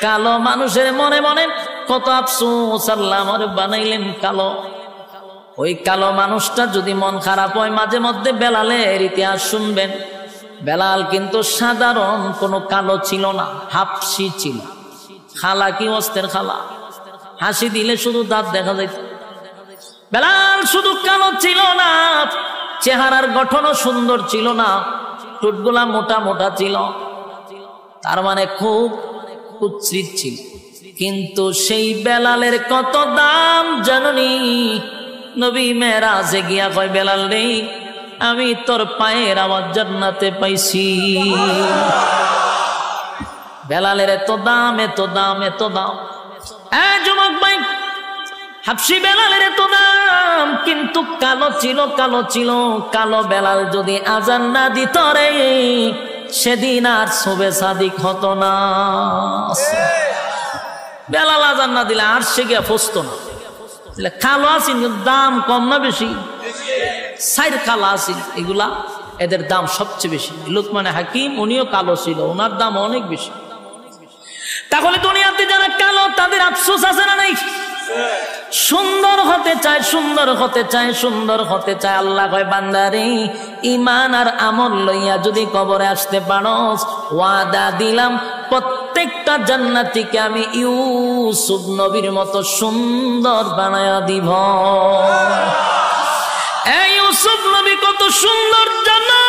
কালো মানুষের মনে মনে কত আফসোস, আল্লাহ আমার বানাইলেন কালো। ওই কালো মানুষটা যদি মন খারাপ হয়, মাঝে মধ্যে বেলালের ইতিহাস শুনবেন। বেলাল কিন্তু সাধারণ কোনো কালো ছিল না, হাফসি ছিল। খালা কি অস্তের খালা, হাসি দিলে শুধু দাঁত দেখা যাইত। বেলাল শুধু কালো ছিল না, চেহারার গঠনও সুন্দর ছিল না, ঠোঁটগুলা মোটা মোটা ছিল, তার মানে খুব কুৎসিত ছিল। কিন্তু সেই বেলালের কত দাম জাননি? নবী মেরাজে গিয়া কয়, বেলাল রে, আমি তোর পায়ের আওয়াজ জান্নাতে পাইছি। বেলালের এত দাম, এত দাম, এত দাম। যুবক ভাই, হাবশি বেলালের এত দাম, কিন্তু কালো ছিল, কালো ছিল। কালো বেলাল যদি আজান না দিত রে, সেদিন আর শোবে সাদিক হতো না। বেলাল আজান না দিলে আর সে গিয়া ফসতো না। কালো আসিন, দাম কম না বেশি? সাইর কালো আসিন, এগুলা এদের দাম সবচেয়ে বেশি। লুকমান হাকিম উনিও কালো ছিল, ওনার দাম অনেক বেশি। তাহলে দুনিয়াতে যারা কালো, তাদের আফসোস আছে না নাই? সুন্দর হতে চায়, সুন্দর হতে চায়, সুন্দর হতে চায়। আল্লাহ কয়, বান্দারে, ঈমান আর আমল লইয়া যদি কবরে আসতে পারোস, ওয়াদা দিলাম প্রত্যেকটা জান্নাতীকে আমি ইউসুফ নবীর মতো সুন্দর বানায়া দিব। এই ইউসুফ নবী কত সুন্দর জানো?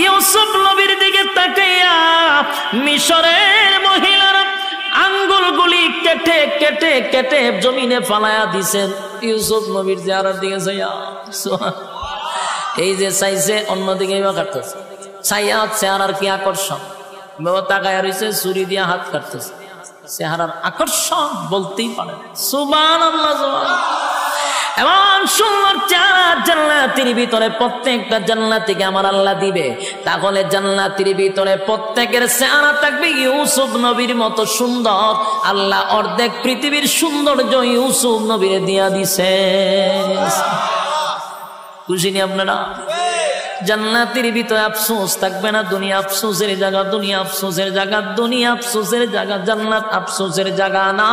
ইউসুফ নবীর দিকে তাকাইয়া মিশরের মহিলারা আঙ্গুলগুলি কেটে কেটে কেটে জমিনে ফালায়া দিছেন ইউসুফ নবীর চেহারার দিকে চাইয়া। এই যে চাইছে, অন্যদিকে এবার কাটতেছে, চাইয়া চেহারার কি আকর্ষণ! বাবা তাকায়া রয়েছে, ছুরি দিয়া হাত কাটতেছে। চেহারার আকর্ষণ বলতেই পারে। সুবহানাল্লাহ, সুবহানাল্লাহ। এমন সুন্দর চেহারা জান্নাতের ভিতরে প্রত্যেকটা জান্নাতীকে আমার আল্লাহ দিবে। তাহলে জান্নাতের ভিতরে প্রত্যেকের চেহারা থাকবে ইউসুফ নবীর মতো সুন্দর। আল্লাহ অর্ধেক পৃথিবীর সৌন্দর্য ইউসুফ নবীরে দিয়া দিছে। খুশি নি আপনারা? জান্নাতের ভিতরে আফসোস থাকবে না। দুনিয়া আফসোসের জায়গা, দুনিয়া আফসোসের জায়গা, দুনিয়া আফসোসের জায়গা, জান্নাত আফসোসের জায়গা না।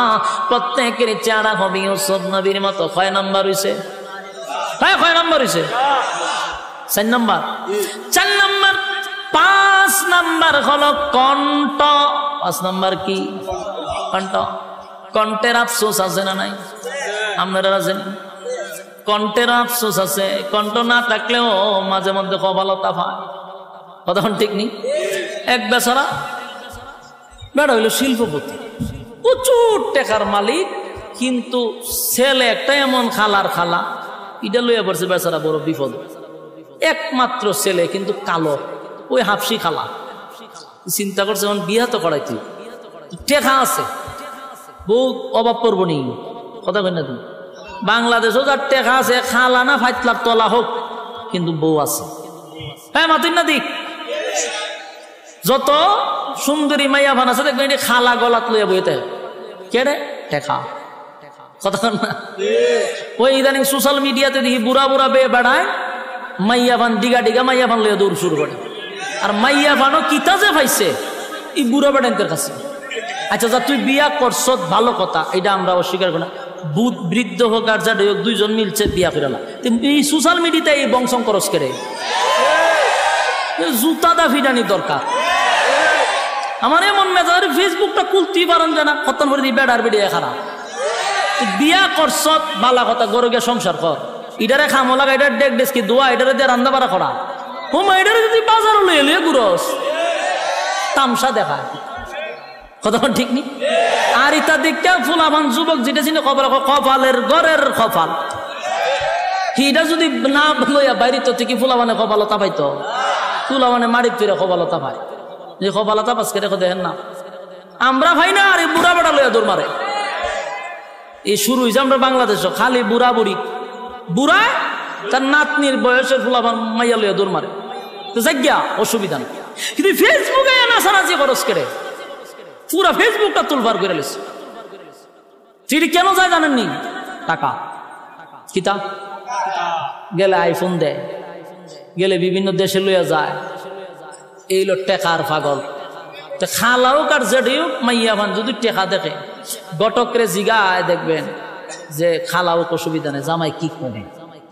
প্রত্যেকের চেহারা হবে ইউসুফ নবীর মতো। কয় নাম্বার হইছে? হ্যাঁ, কয় নাম্বার হইছে? 4 নাম্বার। 4 নাম্বার। 5 নাম্বার হলো কণ্ঠ। 5 নাম্বার কি? কণ্ঠ। কণ্ঠের আফসোস আছে না নাই? আপনারা আছেন? কণ্ঠের আফসোস আছে। কণ্ঠ না থাকলেও মাঝে মধ্যে কপালতা পায়। কতক্ষণ ঠিক নেই? এক বেচারা বেড়া হইল শিল্পপতি, প্রচুর টাকার মালিক, কিন্তু ছেলে একটা এমন খালার খালা, এটা লইয়া পড়ছে বেচারা বড় বিপদ। একমাত্র ছেলে, কিন্তু কালো, ওই হাফসি খালা। চিন্তা করছে এখন বিয়া তো করাইতে, টেকা আছে, বউ অভাব পড়বো নি। কথা কই না তুমি? বাংলাদেশও যার টেকা আছে, খালা না ফাইতলার তলা হোক, কিন্তু বউ আছে। হ্যাঁ, মাতুন না দিক। যত সুন্দরী মাইয়া ভান আছে দেখবেন খালা গলাত লইয়া বইতে কেড়ে টেকা। কথা না? ওই ইদানিং সোশ্যাল মিডিয়াতে দেখি বুড়া বুড়া বেয়ে বেড়ায়, মাইয়া ভান ডিগা ডিগা মাইয়া ভান লইয়া দৌড় শুরু করে। আর মাইয়া ভানও কিতা যে পাইছে এই বুড়া বেড়াইতের কাছে। আচ্ছা, যা তুই বিয়া করছ ভালো কথা, এটা আমরা অস্বীকার করি না। বুধ বৃদ্ধ হোক আর যা হোক, দুইজন মিলছে বিয়া ফিরালা। এই সোশ্যাল মিডিয়াতে এই বংশং করস করে জুতা দা ফিরানি দরকার। আমার এমন মেজাজ, ফেসবুকটা খুলতেই পারেন জানা, কত করে দি বেড়ার বেড়িয়ে খারাপ। বিয়া করছ বালা কথা, গরু গিয়ে সংসার কর। ইটারে খামো লাগা, এটার ডেক ডেস্কি দোয়া, এটারে দিয়ে রান্না বাড়া করা। হুমা এটারে যদি বাজারও লইয়ে লইয়ে ঘুরস, তামসা দেখা। কথা ঠিক নি? আর ইতা দিকটা ফুলাবান যুবক যেটা ছিল কপালের ঘরের কপাল, হিটা যদি না লইয়া বাইরে তো থেকে ফুলাবানে কপালতা পাইতো, ফুলাবানে মারিত ফিরে কপালতা পায়। যে কপালতা পাস করে দেখেন না, আমরা ভাই না। আর এই বুড়া বেড়া লইয়া দৌড় মারে। এই শুরু হয়েছে আমরা বাংলাদেশ, খালি বুড়া বুড়ি, বুড়া তার নাতনির বয়সের ফুলাবান মাইয়া লইয়া দৌড় মারে। তো জায়গা অসুবিধা নেই, কিন্তু ফেসবুকে নাচানাচি খরচ করে পুরা ফেসবুকটা তুলবার করে লেছে। চিঠি কেন যায় জানেননি? টাকা। কিতা গেলে আইফোন দেয়, গেলে বিভিন্ন দেশে লইয়া যায়, এই হলো টেকার পাগল। খালাও কার জেডিও মাইয়া ভান যদি টেকা দেখে গটকরে জিগায় দেখবেন যে খালাও অসুবিধা নেই, জামাই কি করে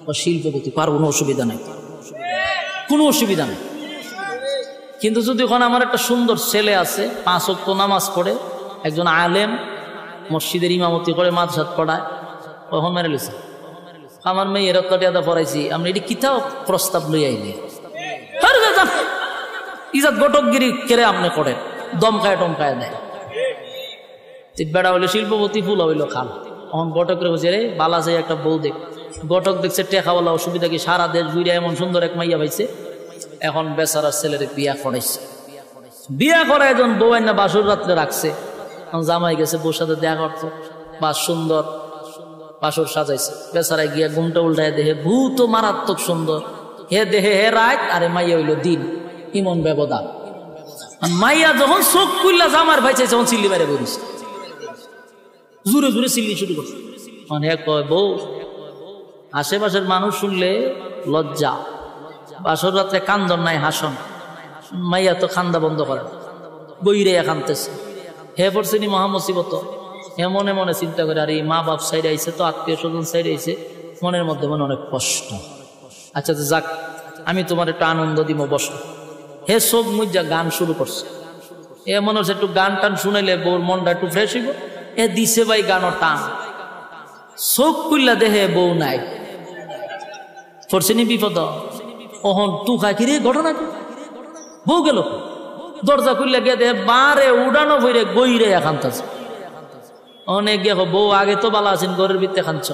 ও শিল্পপতি পার কোনো অসুবিধা নেই, কোনো অসুবিধা নেই। কিন্তু যদি ওখানে আমার একটা সুন্দর ছেলে আছে, 5 ওয়াক্ত নামাজ পড়ে, একজন আলেম, মসজিদের ইমামতি করে, মাদ্রাসাত পড়ায়, কখন মেরে লিছে আমার মেয়ে রত্নটিয়াদা পড়াইছি, আমরা এটি কিতাও প্রস্তাব লই আইলি ইজাত গটকগিরি কেড়ে আপনি করে দমকায় টমকায় দেয়। বেড়া হইলো শিল্পপতি, ফুল হইলো খাল। এখন গটকরে বলছে রে বালা যাই একটা বউ দেখ। গটক দেখছে টেকাওয়ালা, অসুবিধা কি, সারা দেশ ঘুরে এমন সুন্দর এক মাইয়া পাইছে। এখন বেচারার ছেলের বিয়া করাইছে, বিয়া করা একজন বউ না বাসুর রাত্রে রাখছে। জামাই গেছে বউর সাথে দেখা করতো, বা সুন্দর বাসুর সাজাইছে। বেচারায় গিয়া ঘুমটা উল্টায় দেহে ভূত মারাত্মক সুন্দর, হে দেহে হে রাত, আরে মাইয়া হইলো দিন, ইমন ব্যবধান। মাইয়া যখন চোখ খুললা জামার ভাই চাইছে, তখন চিল্লি বাইরে বলিছে, জুড়ে জুড়ে চিল্লি শুরু করছে। মানে কয় বউ, আশেপাশের মানুষ শুনলে লজ্জা, বাসর রাত্রে কান্দন নাই হাসন, মাইয়া তো খান্দা বন্ধ করে, বইরে কানতেছে। হে পড়ছেনি মহামসিবত। হে মনে মনে চিন্তা করে, আর এই মা বাপ সাইডে আইছে, তো আত্মীয় স্বজন সাইডে আইছে, মনের মধ্যে মনে অনেক কষ্ট। আচ্ছা যাক, আমি তোমার একটু আনন্দ দিব, বসো। হে সব মুজা গান শুরু করছে। এ মনে হচ্ছে একটু গান টান শুনাইলে বউর মনটা একটু ফ্রেশ হইব। এ দিছে ভাই গানও টান, চোখ খুললা দেহে বউ নাই, পড়ছেনি বিপদ। ওহন তু খাই কিরে ঘটনা কি, বউ গেল, দরজা খুললে গিয়ে দেহে বারে উড়ানো বইরে গইরে এখানতাছে। অনেক গিয়ে বউ আগে তো বালা আছেন, ঘরের ভিতরে খানছ,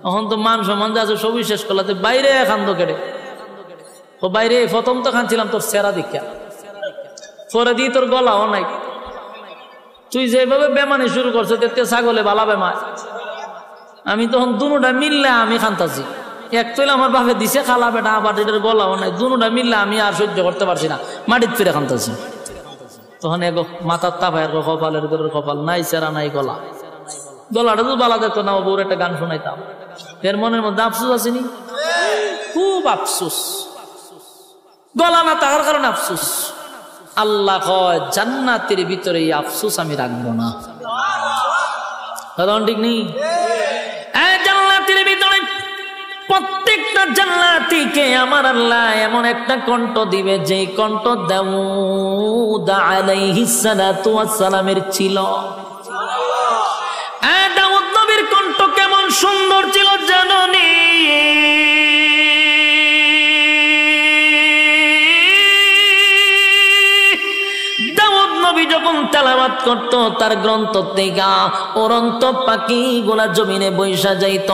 এখন তো মান সম্মান যা আছে সবই শেষ করলাতে বাইরে খান্দ কেড়ে। ও বাইরে প্রথম তো খানছিলাম তোর সেরা দীক্ষা, পরে দিয়ে তোর গলাও নাই। তুই যেভাবে বেমানি শুরু করছো, দেখতে ছাগলে বালা বেমায়। আমি তখন দুটা মিললে আমি খান্তাছি, এক তৈলে আমার বাপে দিছে খালা বেটা, আবার এটার গলাও নাই, দুটা মিললে আমি আর সহ্য করতে পারছি না, মাটির ফিরে খান্তাছি। তখন এগো মাথার তাপায় কপালের ঘরের কপাল নাই, চেরা নাই গলা, গলাটা তো বালা দেখতো না, বউর একটা গান শোনাইতাম। এর মনের মধ্যে আফসোস আসেনি, খুব আফসোস, গলা না তাহার কারণে আফসোস। আল্লাহ কয় জান্নাতের ভিতরে এই আফসোস আমি রাখবো না, কারণ ঠিক নেই। জান্নাতের ভিতরে প্রত্যেকটা জান্নাতীকে আমার আল্লাহ এমন একটা কণ্ঠ দিবে, যে কণ্ঠ দাউদ আলাইহিস সালাতু ওয়াস সালামের ছিল। দাউদ নবীর কণ্ঠ কেমন সুন্দর ছিল জানেননি? যখন তেলাওয়াত করত, তার গ্রন্থ থেকে অরন্ত পাখি গুলা জমিনে বৈশা যাইত।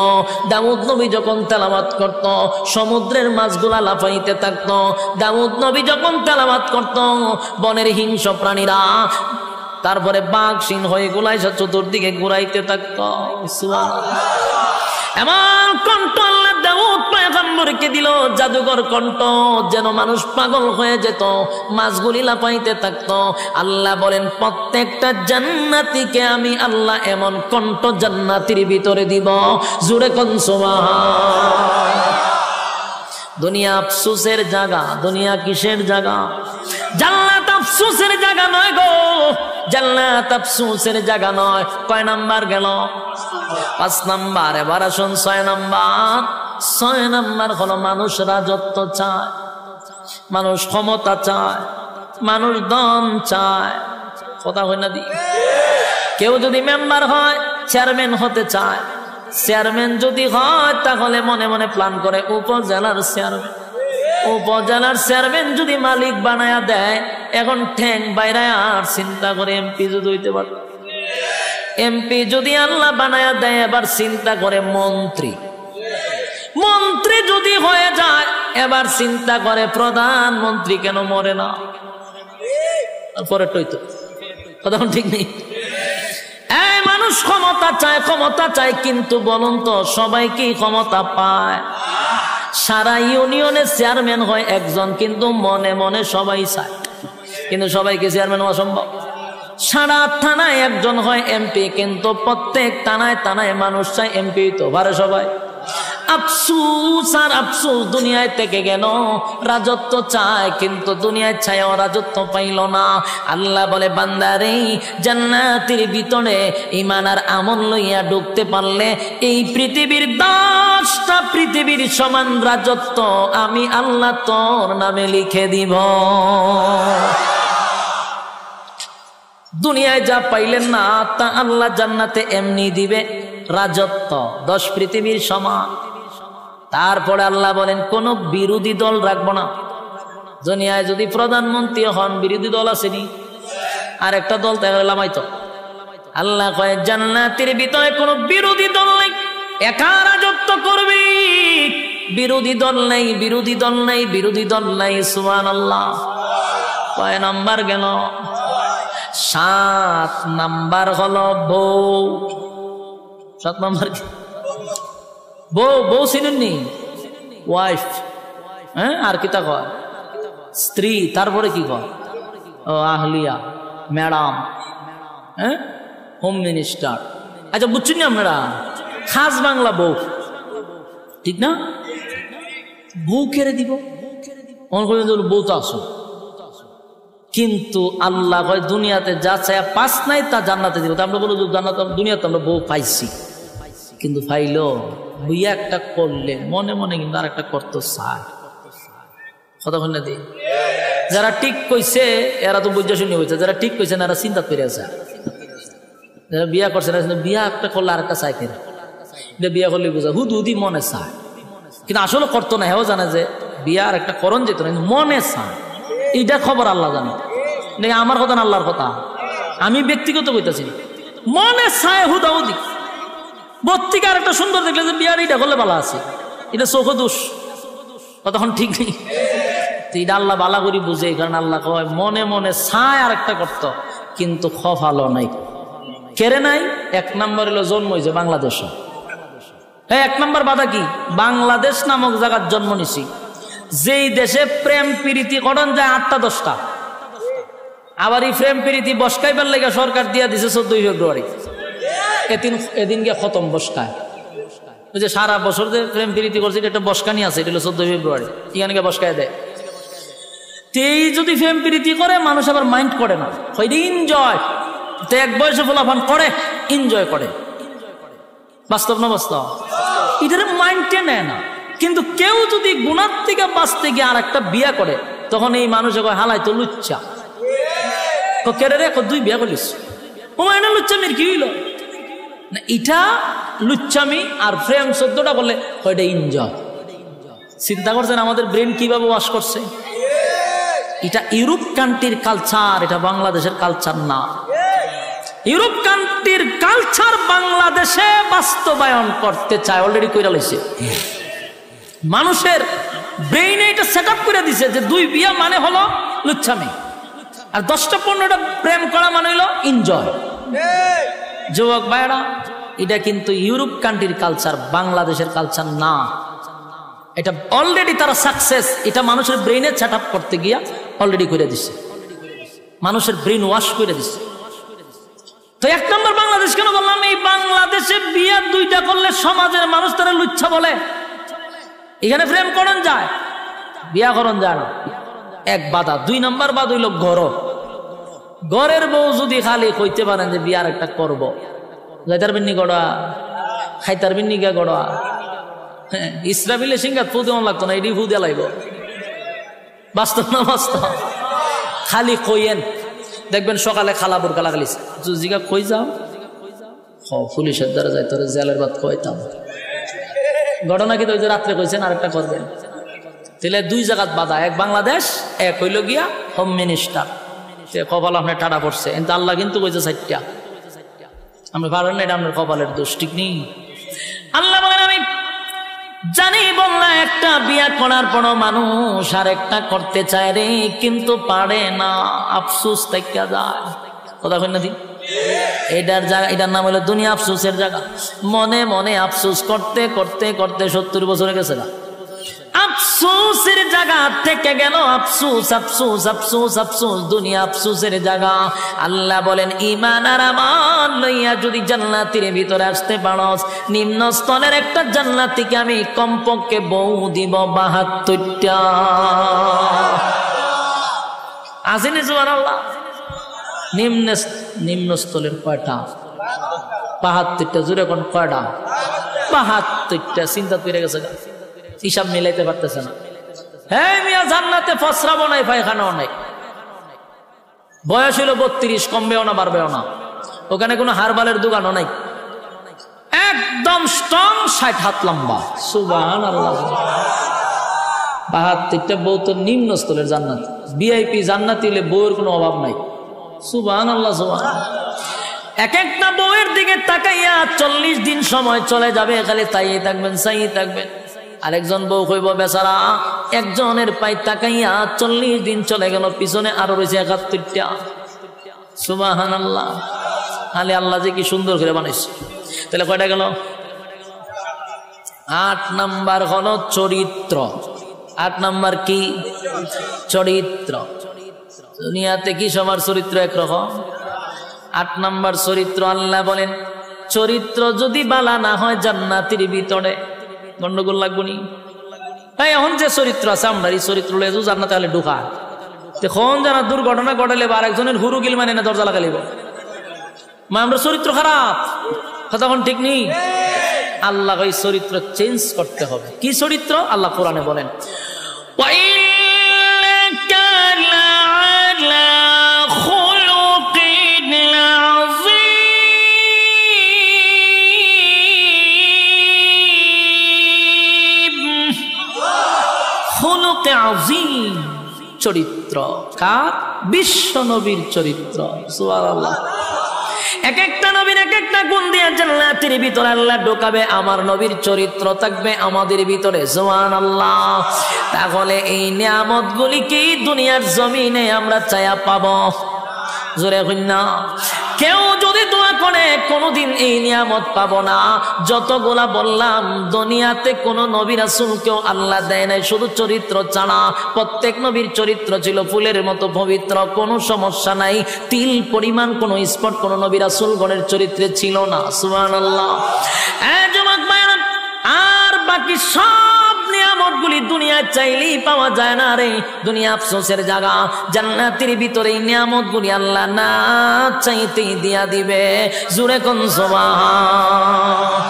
দাউদ নবী যখন তেলাওয়াত করত, সমুদ্রের মাছগুলা লাফাইতে থাকতো। দাউদ নবী যখন তেলাওয়াত করত, বনের হিংস্র প্রাণীরা, তারপরে বাঘ সিংহ হয়ে গুলাইসা চতুর্দিকে ঘুরাইতে থাকতো। এমন কণ্ঠ আল্লাহ দাউদ পয়গম্বরকে দিল, জাদুকর কণ্ঠ, যেন মানুষ পাগল হয়ে যেত, মাছগুলি লাফাইতে থাকতো। আল্লাহ বলেন প্রত্যেকটা জান্নাতীকে আমি আল্লাহ এমন কণ্ঠ জান্নাতের ভিতরে দিব। জোরে কোন সুবহান। দুনিয়া আফসোসের জায়গা, দুনিয়া কিসের জায়গা? জান্নাত আফসোসের জায়গা নয় গো, জান্নাত আফসোসের জায়গা নয়। কয় নাম্বার গেল? 5 নাম্বার। এবার আসুন 6 নাম্বার। 6 নাম্বার হলো মানুষ রাজত্ব চায়, মানুষ ক্ষমতা চায়, মানুষ ধন চায়। কথা হয় না দি? কেউ যদি মেম্বার হয়, চেয়ারম্যান হতে চায়। চেয়ারম্যান যদি হয়, তাহলে মনে মনে প্ল্যান করে উপজেলার চেয়ারম্যান। উপজেলার চেয়ারম্যান যদি মালিক বানায়া দেয়, এখন ঠ্যাং বাইরে আর চিন্তা করে এমপি যদি হইতে পারে। এমপি যদি আল্লাহ বানায়া দেয়, এবার চিন্তা করে মন্ত্রী। মন্ত্রী যদি হয়ে যায়, এবার চিন্তা করে প্রধানমন্ত্রী কেন মরে না। পরে টইতো কথা ঠিক নেই। এই মানুষ ক্ষমতা চায়, ক্ষমতা চায়, কিন্তু বলুন তো সবাই কি ক্ষমতা পায়? সারা ইউনিয়নের চেয়ারম্যান হয় একজন, কিন্তু মনে মনে সবাই চায়, কিন্তু সবাইকে চেয়ারম্যান হওয়া সম্ভব? সারা থানায় একজন হয় এমপি, কিন্তু প্রত্যেক থানায় থানায় মানুষ চায় এমপি তো পারে সবাই। আফসোস আর আফসোস দুনিয়ায় থেকে গেল, রাজত্ব চায় কিন্তু দুনিয়ায় ছায়াও রাজত্ব পাইল না। আল্লাহ বলে বান্দারে জান্নাতের ভিতরে ঈমান আর আমল লইয়া ঢুকতে পারলে এই পৃথিবীর 10টা পৃথিবীর সমান রাজত্ব আমি আল্লাহ তোর নামে লিখে দিব। দুনিয়ায় যা পাইলেন না তা আল্লাহ জান্নাতে এমনি দিবে, রাজত্ব 10 পৃথিবীর সমান। তারপরে আল্লাহ বলেন কোন বিরোধী দল রাখবো না। দুনিয়ায় যদি প্রধানমন্ত্রী হন বিরোধী দল আসেনি, আর একটা দল তাই লামাইতো। আল্লাহ কয় জান্নাতের ভিতরে কোনো বিরোধী দল নেই, একা রাজত্ব করবি, বিরোধী দল নেই, বিরোধী দল নেই, বিরোধী দল নেই। সুবহানাল্লাহ। কয় নাম্বার গেল? 7 নাম্বার হলো বউ। 7 নাম্বার কি? বউ। বউ চিনেননি? ওয়াইফ। হ্যাঁ, আর কি তা কয়? স্ত্রী। তারপরে কি কয়? ও আহলিয়া, ম্যাডাম, হ্যাঁ, হোম মিনিস্টার। আচ্ছা বুঝছেন না আপনারা? খাস বাংলা বউ, ঠিক না? বউ কেড়ে দিব, বউ তো আসো। কিন্তু আল্লাহ কয় দুনিয়াতে যা চায় 5 নাই তা জান্নাতে দিব। আমরা বলবো জান্নাত দুনিয়াতে আমরা বউ পাইছি, কিন্তু পাইলো বুইয়া একটা করলে মনে মনে কিন্তু আর একটা করতে চায়। কতক্ষণ না দিই যারা ঠিক কইছে এরা তো বুঝা শুনি হয়েছে, যারা ঠিক কইছে না এরা চিন্তা করে আছে। যারা বিয়া করছে না বিয়া একটা করলে আর একটা চাই ফেরা, এটা বিয়া করলে বুঝা হুদি মনে চায়, কিন্তু আসলে করতো না। হেও জানে যে বিয়া আর একটা করণ যেত না, কিন্তু মনে চায়। এইটা খবর আল্লাহ জানে, আমার কথা না আল্লাহর কথা। আমি ব্যক্তিগত কইতাছি, মনে চায় হুদাহুদি। বত্তিকে আর একটা সুন্দর দেখলে যে বিয়ার এইটা করলে ভালো আছে, এটা চোখ দোষ, কতক্ষণ ঠিক নেই। এটা আল্লাহ বালা করি বুঝে, কারণ আল্লাহ কয় মনে মনে চায় আর একটা করত, কিন্তু খফালো নাই, কেড়ে নাই। 1 নম্বর হলো জন্ম হয়েছে বাংলাদেশে। 1 নম্বর বাধা কি? বাংলাদেশ নামক জায়গার জন্ম নিছি, যেই দেশে প্রেম প্রীতি করণ যায় 8টা 10টা। আবার এই প্রেম প্রীতি বসকাইবার লেগে সরকার দিয়া দিছে 14 ফেব্রুয়ারি। এদিনকে খতম বসকায়। ওই যে সারা বছর যে প্রেম প্রীতি করছে এটা একটা বসকানি আছে, এটা হলো 14 ফেব্রুয়ারি, এখানে বসকায় দেয়। তেই যদি প্রেম প্রীতি করে মানুষ আবার মাইন্ড করে না, এনজয়। তো 1 বয়সে ফলাফল করে, এনজয় করে। বাস্তব না বাস্তব? এটার মাইন্ডে নেয় না। কিন্তু কেউ যদি গুণার থেকে বাঁচতে গিয়ে আর একটা বিয়া করে, তখন এই মানুষে কয় হালাই তো লুচ্চা। কেড়ে রে 2 বিয়া করিস, ও মাইনা লুচ্চামির কি হইল না? এটা লুচ্চামি। আর প্রেম 14টা বললে ওইটা এনজয়। চিন্তা করছেন আমাদের ব্রেন কিভাবে ওয়াশ করছে? এটা ইউরোপ কান্ট্রির কালচার, এটা বাংলাদেশের কালচার না। ইউরোপ কান্ট্রির কালচার বাংলাদেশে বাস্তবায়ন করতে চায়, অলরেডি কইরা লইছে। মানুষের ব্রেইনে এটা সেট আপ করে দিছে যে 2 বিয়া মানে হলো লুচ্ছামি, আর 10টা 15টা প্রেম করা মানে হলো এনজয়। যুবক ভাইরা, এটা কিন্তু ইউরোপ কান্ট্রির কালচার, বাংলাদেশের কালচার না। এটা অলরেডি তারা সাকসেস, এটা মানুষের ব্রেইনে সেট আপ করতে গিয়া অলরেডি করে দিছে, মানুষের ব্রেইন ওয়াশ করে দিছে। তো 1 নম্বর বাংলাদেশ কেন বললাম? এই বাংলাদেশে বিয়া 2টা করলে সমাজের মানুষ তারা লুচ্ছা বলে। এখানে প্রেম করণ যায়, বিয়া করণ যায় না। 1 বাধা। 2 নম্বর বাধা হইল ঘর। ঘরের বউ যদি খালি কইতে পারেন যে বিয়ার একটা করবো, যাইতার বিন্নি গড়া, খাইতার বিন্নি গা গড়া, হ্যাঁ, ইসরাফিলে সিংহাত ফু দেওয়া লাগতো না, এটি ফু দেওয়া লাগবে। বাস্তব না বাস্তব? খালি কইয়েন, দেখবেন সকালে খালা বোরকা লাগালিস, জিগা কই যাও, পুলিশের দ্বারা যাই তোর জেলের ভাত খাইতাম। ঘটনা কি? তো ওই যে রাত্রে কইছেন আরেকটা করবেন। তাহলে 2 জায়গাত বাধা, 1 বাংলাদেশ, 1 হইল গিয়া হোম মিনিস্টার। কপাল আপনার টাটা পড়ছে, কিন্তু আল্লাহ কিন্তু কইছে 4টা। আমরা পারেন না, এটা আপনার কপালের দোষ, ঠিক নেই। আল্লাহ বলেন আমি জানি বললা একটা বিয়া করার পর মানুষ আর একটা করতে চায় রে, কিন্তু পারে না, আফসোস থেকে যায়। কথা কই না? এটার জায়গা, এটার নাম হলো দুনিয়া আফসোসের জায়গা। মনে মনে আফসোস করতে করতে করতে 70 বছরে গেছে না। আফসোস আফসোসের জায়গা থেকে গেল, আফসোস আফসোস আফসোস আফসোস, দুনিয়া আফসোসের জায়গা। আল্লাহ বলেন ঈমান আর আমল লইয়া যদি জান্নাতের ভিতরে আসতে পারস, নিম্ন স্তরের একটা জান্নাতীকে আমি কমপক্ষে বউ দিব ৭২টা। আসেনি সুবহানাল্লাহ? নিম্ন স্তরের কয়টা? ৭২টা। জোরে কোন কয়টা? ৭২টা। চিন্তা করে গেছে, হিসাব মিলাইতে পারতেছে না। হ্যাঁ মিয়া, জান্নাতে ফসরাবো নাই, পায়খানাও নাই। বয়স হইল ৩২, কমবেও না বাড়বেও না। ওখানে কোনো হারবালের দোকানও নাই, একদম স্ট্রং, ৬০ হাত লম্বা। সুবহানাল্লাহ। ৭২টা বউ তো নিম্ন স্তরের জান্নাত, ভিআইপি জান্নাতি হলে বউয়ের কোনো অভাব নাই। সুবহানাল্লাহ সুবহানাল্লাহ। এক একটা বউয়ের দিকে তাকাইয়া ৪০ দিন সময় চলে যাবে, খালি তাইয়ে থাকবেন, চাইয়ে থাকবেন। আরেকজন বউ কইব বেচারা, একজনের পাই তাকাইয়া ৪০ দিন চলে গেল, পিছনে আরো রয়েছে ৭১টা। সুবহানাল্লাহ। খালি আল্লাহ যে কি সুন্দর করে বানাইছে। তাহলে কয়টা গেল? ৮ নাম্বার হলো চরিত্র। ৮ নাম্বার কি? চরিত্র। দুনিয়াতে কি সবার চরিত্র একরকম? ৮ নাম্বার চরিত্র। আল্লাহ বলেন চরিত্র যদি বালা না হয় জান্নাতের ভিতরে গন্ডগোল লাগবো নি। এখন যে চরিত্র আছে আমরা, এই চরিত্র লেজু জান্নাতে হলে ঢুকা। এখন যারা দুর্ঘটনা ঘটালে বা আরেকজনের হুরু গিল মানে না দরজা লাগালিব, মা আমরা চরিত্র খারাপ, তখন ঠিক নেই। আল্লাহ এই চরিত্র চেঞ্জ করতে হবে। কি চরিত্র? আল্লাহ কোরআনে বলেন চরিত্র কার? বিশ্ব নবীর চরিত্র। সুবহানাল্লাহ। এক একটা নবীর এক একটা গুণ দিয়ে জান্নাতের ভিতরে আল্লাহ ঢোকাবে। আমার নবীর চরিত্র থাকবে আমাদের ভিতরে। সুবহানাল্লাহ। তাহলে এই নিয়ামতগুলি কি দুনিয়ার জমিনে আমরা চায়া পাবো? জোরে কই না। কেউ যদি দোয়া করে কোনোদিন এই নিয়ামত পাবো না। যতগুলা বললাম দুনিয়াতে কোন নবী রাসূলকেও আল্লাহ দেয় নাই শুধু চরিত্র ছাড়া। প্রত্যেক নবীর চরিত্র ছিল ফুলের মতো পবিত্র, কোনো সমস্যা নাই। তিল পরিমাণ কোনো স্পট কোন নবী রাসূলগণের চরিত্রে ছিল না। সুবহানাল্লাহ। যুবক ভাইরা, আর বাকি সব নিয়ামতগুলি দুনিয়া চাইলেই পাওয়া যায় না রে। দুনিয়া আফসোসের জায়গা। জান্নাতের ভিতরে এই নিয়ামতগুলি আল্লাহ না চাইতেই দিয়া দিবে। জোরে কোন সুবহান।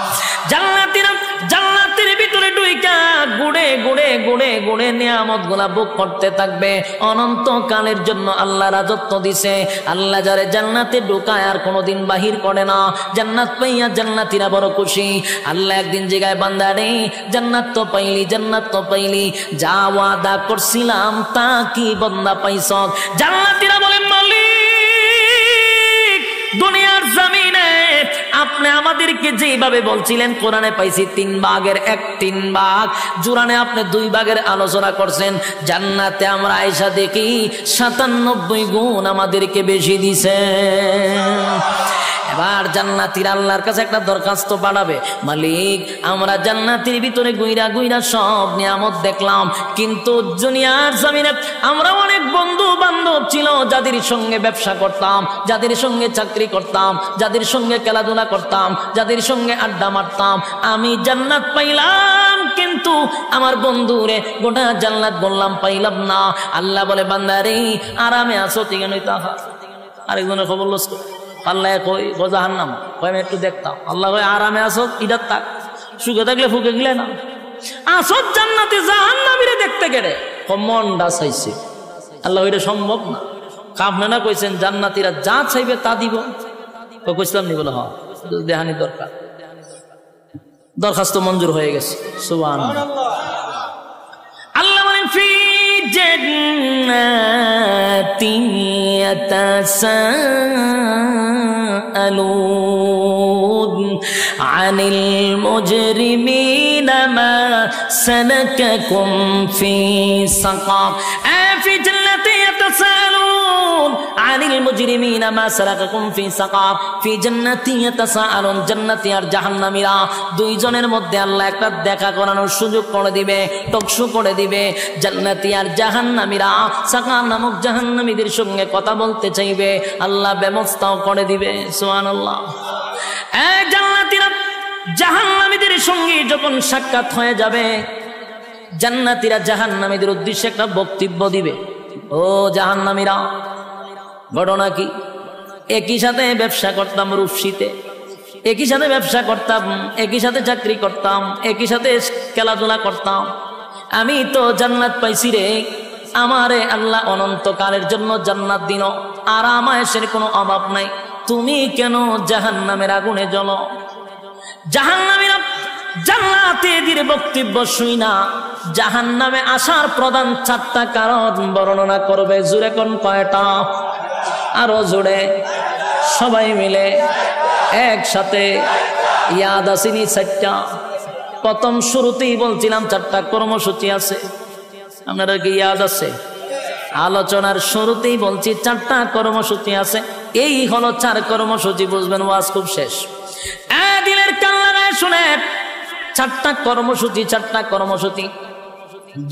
জান্নাতের ভিতরে ঢুইকা গুড়ে গুড়ে গুড়ে গুড়ে নিয়ামতগুলা ভোগ করতে থাকবে অনন্তকালের জন্য। আল্লাহ রাজত্ব দিছে। আল্লাহ যারে জান্নাতে ঢুকায় আর কোনোদিন বাহির করে না। জান্নাত পাইয়া জান্নাতীরা বড় খুশি। আল্লাহ একদিন জায়গায় বান্দা রে, জান্নাত তো পাইলি, জান্নাত তো পাইলি, যা ওয়াদা করছিলাম তা কি বান্দা পাইছ? জান্নাতীরা বলেন মালিক, দুনিয়ার জমিনে আপনি আমাদেরকে যেভাবে বলছিলেন কোরআনে পাইছি 3 ভাগের 1/3 ভাগ, জুরানে আপনি 2 ভাগের আলোচনা করছেন। জান্নাতে আমরা আয়েশা দেখি 97 গুণ আমাদেরকে বেশি দিছে। এবার জান্নাতীরা আল্লাহর কাছে একটা দরখাস্ত পাঠাবে, মালিক আমরা জান্নাতের ভিতরে গুইরা গুইরা সব নিয়ামত দেখলাম, কিন্তু দুনিয়ার জমিনে আমরা অনেক বন্ধু বান্ধব ছিল যাদের সঙ্গে ব্যবসা করতাম, যাদের সঙ্গে চাকরি করতাম, যাদের সঙ্গে খেলাধুলা করতাম, যাদের সঙ্গে আড্ডা মারতাম। আমি জান্নাত পাইলাম কিন্তু আমার বন্ধুরে গোটা জান্নাত বললাম পাইলাম না। আল্লাহ বলে বান্দারে আরামে আছো ঠিক নই তাহা। আরেকজনের খবর লস আল্লাহ কই জাহান্নাম কই আমি একটু দেখতাম। আল্লাহ কই আরামে আসো ইদার থাক, সুখে থাকলে ফুকে গেলে না আসো জান্নাতে, জাহান্নামীরে দেখতে গেলে মনটা চাইছে। আল্লাহ এটা সম্ভব না। কামনা না কইছেন জান্নাতীরা যা চাইবে তা দিব। কইছিলাম নি বলে হ্যাঁ দেহানি দরকার, দরখাস্ত মঞ্জুর হয়ে গেছে। সুবহানাল্লাহ। আল্লাহ বলেন ফি জান্নাতিন ইয়াতাসাআলুন আনিল মুজরিমিনা মা সালাকাকুম ফি সাকার। ফি জান্নাতিন ইয়াতাসাআলুন আনিল মুজরিমিনা মা সালাকাকুম ফি সাকার ফি জান্নাতি ইয়াতাসাআলুন। জান্নাতি আর জাহান্নামীরা দুইজনের মধ্যে আল্লাহ একটা দেখা করানোর সুযোগ করে দিবে, টকশো করে দিবে। জান্নাতি আর জাহান্নামীরা সাকার নামক জাহান্নামীদের সঙ্গে কথা বলতে চাইবে, আল্লাহ ব্যবস্থাও করে দিবে। সুবহানাল্লাহ। এই জান্নাতীরা জাহান্নামীদের সঙ্গে যখন সাক্ষাৎ হয়ে যাবে, জান্নাতীরা জাহান্নামীদের উদ্দেশ্যে একটা বক্তব্য দিবে। ও জাহান্নামীরা, ঘটনা কি? একই সাথে ব্যবসা করতাম রূপসীতে, একই সাথে ব্যবসা করতাম, একই সাথে চাকরি করতাম, একই সাথে খেলাধুলা করতাম। আমি তো জান্নাত পাইছি রে, আমারে আল্লাহ অনন্তকালের জন্য জান্নাত দিন, আরাম আয়েশের কোনো অভাব নাই। তুমি কেন জাহান্নামের আগুনে জ্বলো? জাহান্নামীরা জান্নাতীদের বক্তব্য শুই না জাহান্নামে আসার প্রধান 4টা কারণ বর্ণনা করবে। জোরে কোন কয়টা? আরো জোরে সবাই মিলে একসাথে। ইয়াদ আসেনি 4টা? প্রথম শুরুতেই বলছিলাম 4টা কর্মসূচি আছে, আপনারা কি ইয়াদ আছে? আলোচনার শুরুতেই বলছি 4টা কর্মসূচি আছে। এই হলো 4 কর্মসূচি, বুঝবেন ওয়াজ খুব শেষ। দিলের কান লাগায় শুনে 4টা কর্মসূচি, 4টা কর্মসূচি।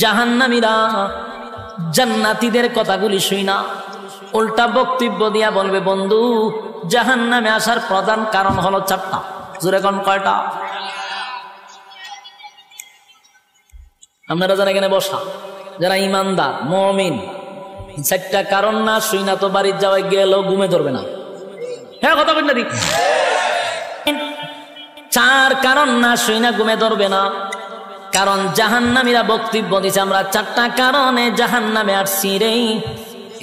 জাহান্নামীরা জান্নাতীদের কথাগুলি শুই না, উল্টা বক্তব্য দিয়া বলবে, বন্ধু জাহান্নামে আসার প্রধান কারণ হলো 4টা। জোরে কোন কয়টা? আপনারা যারা এখানে বসা, যারা ইমানদার মুমিন, 4টা কারণ না শুই না তো বাড়ির যাওয়ায় গেলেও ঘুমে ধরবে না। হ্যাঁ কথা বল না, 4 কারণ না শুই না ঘুমে ধরবে না। কারণ জাহান্নামীরা বক্তব্য দিচ্ছে আমরা 4টা কারণে জাহান্নামে আসছি রে।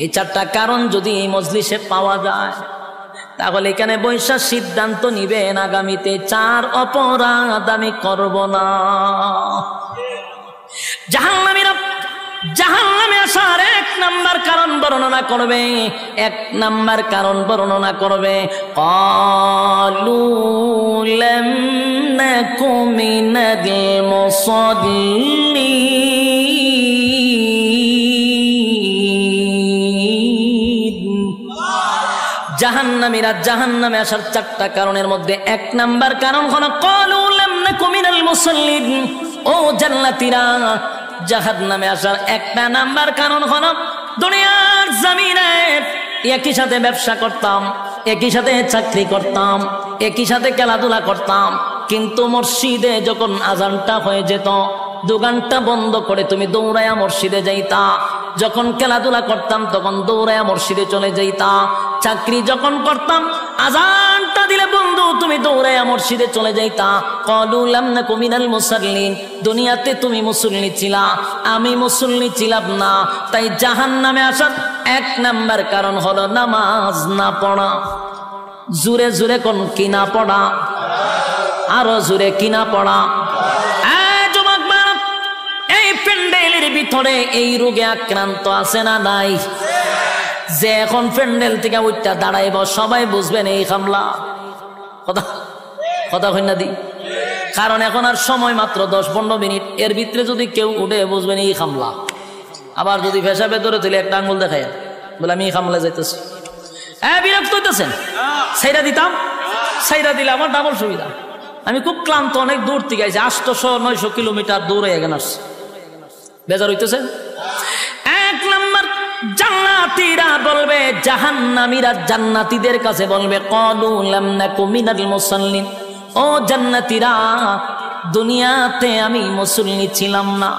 এই 4টা কারণ যদি এই মজলিসে পাওয়া যায়, তাহলে এখানে বৈশা সিদ্ধান্ত নিবেন আগামীতে 4 অপরাধ আমি করব না। জাহান্নামীরা জাহান্নামে আসার 1 নাম্বার কারণ বর্ণনা করবে, 1 নাম্বার কারণ বর্ণনা করবে, ক্বালু লাম নাকু মিনাল মুসাল্লিন। জাহান্নামীরা জাহান্নামে আসার 4টা কারণের মধ্যে 1 নাম্বার কারণ হলো ক্বালু লাম নাকু মিনাল মুসাল্লিন। ও জান্নাতীরা, জাহান্নামে আসার 1 নাম্বার কারণ হলো দুনিয়ার জমিনে একই সাথে ব্যবসা করতাম, একই সাথে চাকরি করতাম, একই সাথে খেলাধুলা করতাম, কিন্তু মসজিদে যখন আজানটা হয়ে যেত, দোকানটা বন্ধ করে তুমি দৌড়ায়া মসজিদে যাইতা। যখন খেলাধুলা করতাম তখন দৌড়ায়া মসজিদে চলে যাইতা। চাকরি যখন করতাম, আজানটা দিলে বন্ধু তুমি দৌড়ায়া মসজিদে চলে যাইতা। ক্বালু লাম নাকু মিনাল মুসাল্লিন। দুনিয়াতে তুমি মুসল্লি ছিলা, আমি মুসল্লি ছিলাম না। তাই জাহান্নামে আসার 1 নাম্বার কারণ হলো নামাজ না পড়া। জোরে জোরে কোন কি না পড়া? আরো জোরে কি না পড়া? এই প্যান্ডেলের ভিতরে এই রোগে আক্রান্ত আছে না নাই? যে এখন প্যান্ডেল থেকে উঠটা দাঁড়াইব সবাই বুঝবেন এই হামলা। কথা কথা কই না দি? কারণ এখন আর সময় মাত্র 10-15 মিনিট, এর ভিতরে যদি কেউ উঠে বুঝবেন এই হামলা। আবার যদি পেশাবে ধরে তুলে 1টা আঙ্গুল দেখায় বলে আমি এই হামলা যাইতেছি, বিরক্ত হইতেছেন? সাইরা দিতাম, সাইরা দিলে আমার ডাবল সুবিধা। আমি খুব ক্লান্ত, অনেক দূর থেকে আইছি, 800-900 কিলোমিটার দূরে এখানে আসছি, বেজার হইতেছে। 1 নাম্বার, জান্নাতীরা বলবে, জাহান্নামীরা জান্নাতীদের কাছে বলবে, ক্বালু লাম নাকু মিনাল মুসাল্লিন। ও জান্নাতীরা, দুনিয়াতে আমি মুসল্লি ছিলাম না,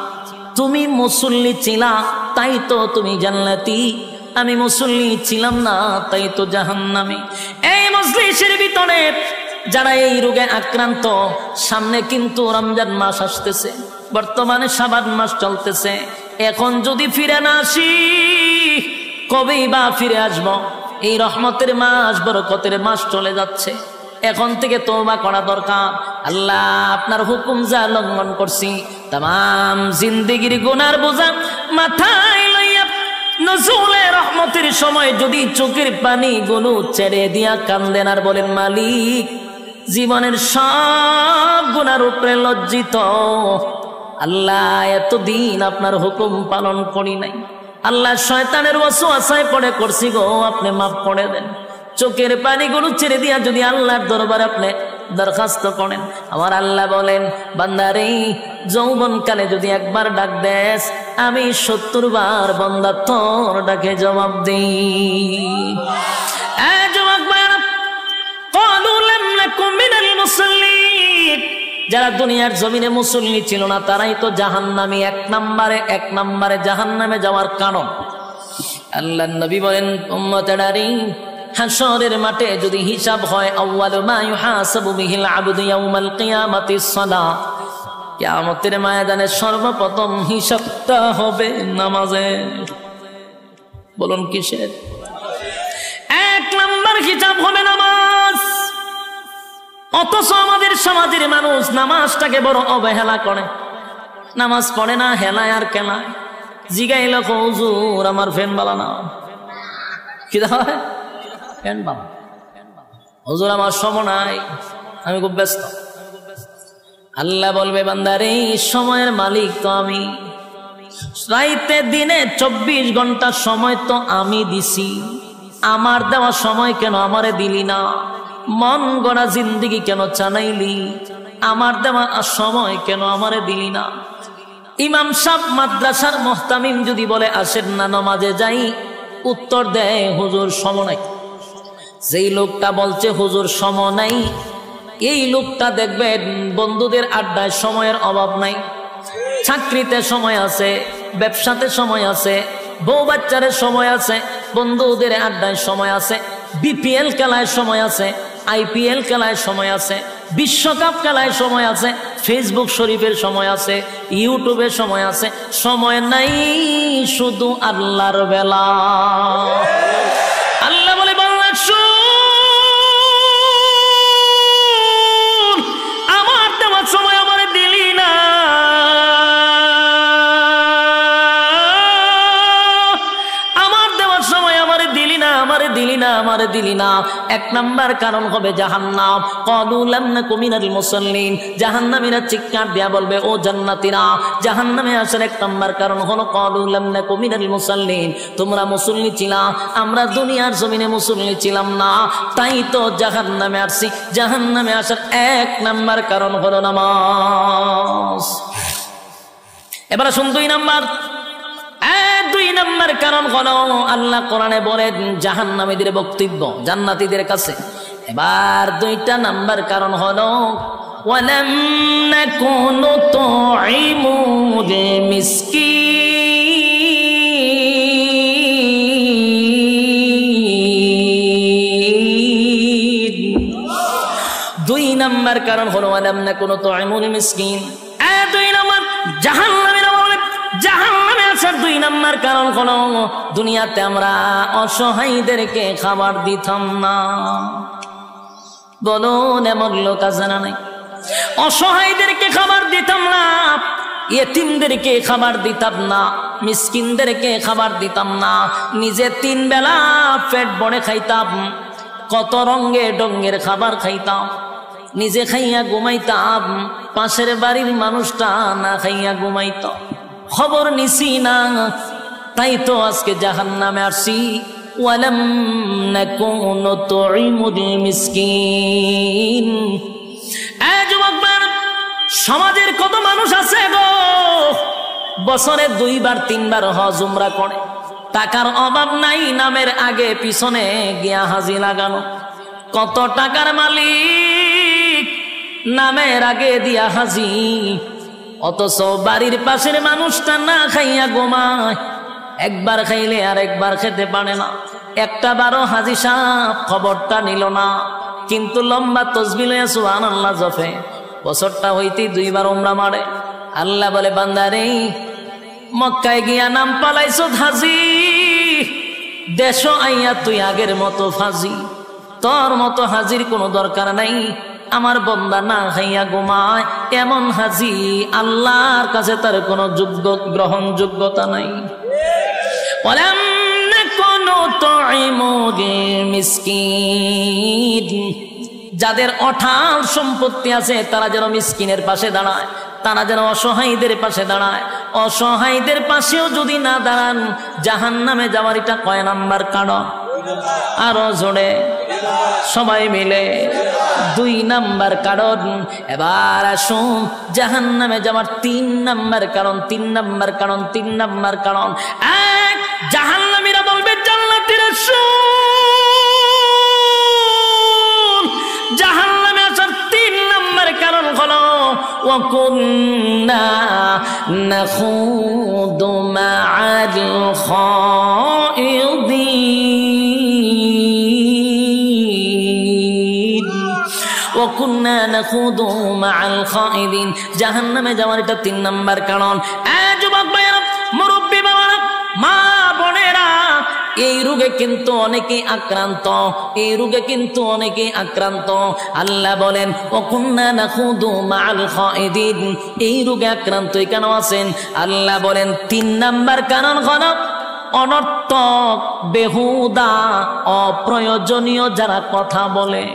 তুমি মুসল্লি ছিলা, তাই তো তুমি জান্নাতি। আমি মুসল্লি ছিলাম না, তাই তো জাহান্নামী। এই মজলিসের ভিতরে যারা এই রোগে আক্রান্ত, সামনে কিন্তু রমজান মাস আসতেছে, বর্তমানে শাবান মাস চলতেছে। এখন যদি ফিরে না আসি, কবেই বা ফিরে আসব? এই রহমতের মাস, বরকতের মাস চলে যাচ্ছে। এখন থেকে তওবা করা দরকার। আল্লাহ আপনার হুকুম যা লঙ্ঘন করছি, তাম জিন্দেগির গুনার বোঝা মাথায় লইয়া নজরুলে রহমতের সময় যদি চোখের পানি গুলো ছেড়ে দিয়া কান্দেন আর বলেন, মালিক জীবনের সব গুনার উপরে লজ্জিত, আল্লাহ এতদিন আপনার হুকুম পালন করি নাই, আল্লাহ শয়তানের ওয়াসওয়াসায় পড়ে করছি গো, আপনি মাফ করে দেন। চোখের পানিগুলো ছেড়ে দিয়া যদি আল্লাহর দরবারে আপনি দরখাস্ত করেন, আমার আল্লাহ বলেন বান্দারে যৌবনকালে যদি একবার ডাক দেস, আমি 70 বার বান্দা তোর ডাকে জবাব দিই। যারা দুনিয়ার জমিনে মুসল্লি ছিল না তারাই তো জাহান্নামী, এক নম্বরে জাহান্নামে যাওয়ার কারণ। আল্লাহর নবী বলেন উম্মতেরারে হাশরের মাঠে যদি হিসাব হয়, আউয়ালু মা ইউহাসাবু বিহিল আবদু ইয়াউমাল কিয়ামাতিস সালাহ, কিয়ামতের ময়দানে সর্বপ্রথম হিসাবটা হবে নামাজে। বলুন কিসের? 1 নম্বর হিসাব হবে নামাজ। অথচ আমাদের সমাজের মানুষ নামাজটাকে বড় অবহেলা করে, নামাজ পড়ে না, হেলায় আর কেলায়। জিগাইল হুজুর আমার ফ্যান বালা না, কি হয় ফ্যান বালা, হুজুর আমার সময় নাই, আমি খুব ব্যস্ত। আল্লাহ বলবে বান্দারে সময়ের মালিক তো আমি, রাইতে দিনে 24 ঘন্টা সময় তো আমি দিছি, আমার দেওয়া সময় কেন আমারে দিলি না? মন গড়া জিন্দিগি কেন চানাইলি? আমার দেওয়া সময় কেন আমারে দিলি না? ইমাম সাহেব মাদ্রাসার মুহতামিম যদি বলে আসেন না নামাজে যাই, উত্তর দেয় হুজুর সময় নাই। যেই লোকটা বলছে হুজুর সময় নাই, এই লোকটা দেখবেন বন্ধুদের আড্ডায় সময়ের অভাব নাই, চাকরিতে সময় আছে, ব্যবসাতে সময় আছে, বউ বাচ্চারে সময় আছে, বন্ধুদের আড্ডায় সময় আছে, বিপিএল খেলায় সময় আছে, আইপিএল খেলায় সময় আছে, বিশ্বকাপ খেলায় সময় আছে, ফেসবুক শরীফের সময় আছে, ইউটিউবের সময় আছে। সময় নাই শুধু আল্লাহর বেলা। আল্লাহ বলে বান্দা শুন, আমার দেওয়া সময় আমার দিলি না, আমারে দিলি না। 1 নম্বর কারণ হবে জাহান্নাম। ক্বালু লাম নাকু মিনাল মুসাল্লিন, জাহান্নামীরা চিৎকার দিয়া বলবে ও জান্নাতীরা, জাহান্নামে আসার 1 নম্বর কারণ হলো ক্বালু লাম নাকু মিনাল মুসাল্লিন, তোমরা মুসল্লি ছিলা, আমরা দুনিয়ার জমিনে মুসল্লি ছিলাম না, তাই তো জাহান্নামে আসছি। জাহান্নামে আসার 1 নম্বর কারণ হলো নামাজ। এবার শুন 2 নম্বর। 2 নম্বর কারণ হলো আল্লাহ কোরআনে বলেন জাহান্নামীদের বক্তব্য জান্নাতীদের কাছে। এবার 2টা নাম্বার কারণ হলো ওয়ালাম নাকুনু তুইমুল মিসকিন। 2 নম্বর কারণ হলো ওয়ালাম নাকুনু তুইমুল মিসকিন। 2 নম্বর জাহান্নামীরা বলে জাহান্নামে আসার 2 নম্বর কারণ হলো দুনিয়াতে আমরা অসহায়দেরকে খাবার দিতাম না। বলুন এমন লোক আছে না নাই? অসহায়দেরকে খাবার দিতাম না, ইয়েতিমদেরকে খাবার দিতাম না, মিসকিনদেরকে খাবার দিতাম না, নিজে 3 বেলা পেট ভরে খাইতাম, কত রঙে ডঙ্গের খাবার খাইতাম, নিজে খাইয়া ঘুমাইতাম, পাশের বাড়ির মানুষটা না খাইয়া ঘুমাইত, খবর নিছি না, তাই তো আজকে জাহান্নামে আসছি। ওয়ালাম নাকুনু তুইমুল মিসকিন। যুবক সমাজের কত মানুষ আছে গো, বছরে 2 বার 3 বার হজ উমরা করে, টাকার অভাব নাই, নামের আগে পিছনে গিয়া হাজি লাগানো। কত টাকার মালিক, নামের আগে দিয়া হাজি, অথচ বাড়ির পাশের মানুষটা না খাইয়া ঘুমায়, একবার খাইলে আর একবার খেতে পারে না, একটা বারো হাজি সাহেব খবরটা নিল না, কিন্তু লম্বা তসবিহ লইয়া সুবহানাল্লাহ জপে, বছরটা হইতেই 2 বার উমরা মারে। আল্লাহ বলে বান্দারে মক্কায় গিয়া নাম পালাইছ হাজি, দেশ আইয়া তুই আগের মতো ফাজি, তোর মতো হাজির কোনো দরকার নাই। আমার বান্দা না খাইয়া ঘুমায়, এমন হাজি আল্লাহর কাছে তার কোনো গ্রহণযোগ্যতা নাই। ওয়ালাম নাকুনু তুইমুল মিসকিন। যাদের অঢাল সম্পত্তি আছে তারা যেন মিসকিনের পাশে দাঁড়ায়, তারা যেন অসহায়ীদের পাশে দাঁড়ায়। অসহায়ীদের পাশেও যদি না দাঁড়ান, জাহান্নামে যাওয়ার এটা কয় নাম্বার কারণ? আরো জোরে সবাই মিলে 2 নাম্বার কারণ। এবার আসুন জাহান্নামে যাওয়ার 3 নাম্বার কারণ। 3 নাম্বার কারণ, 3 নাম্বার কারণ। এক, জাহান্নামীরা বলবে জান্নাতীরা শুন, জাহান্নামে আসার 3 নাম্বার কারণ হলো ওয়া কুন্না নাখুদু মা'আল খাইদিন, ওয়া কুন্না নাখুদু মা'আল খাইদিন। জাহান্নামে যাওয়ার এটা 3 নাম্বার কারণ। যুবক ভাইরা, মুরব্বী বাবারা, মা বোনেরা, এই রোগে কিন্তু অনেকেই আক্রান্ত, এই রোগে কিন্তু অনেকেই আক্রান্ত। আল্লাহ বলেন ওয়া কুন্না নাখুদু মা'আল খাইদিন, এই রোগে আক্রান্ত কেন আছেন? আল্লাহ বলেন 3 নাম্বার কারণ হলো অনর্থক, বেহুদা, অপ্রয়োজনীয় যারা কথা বলে।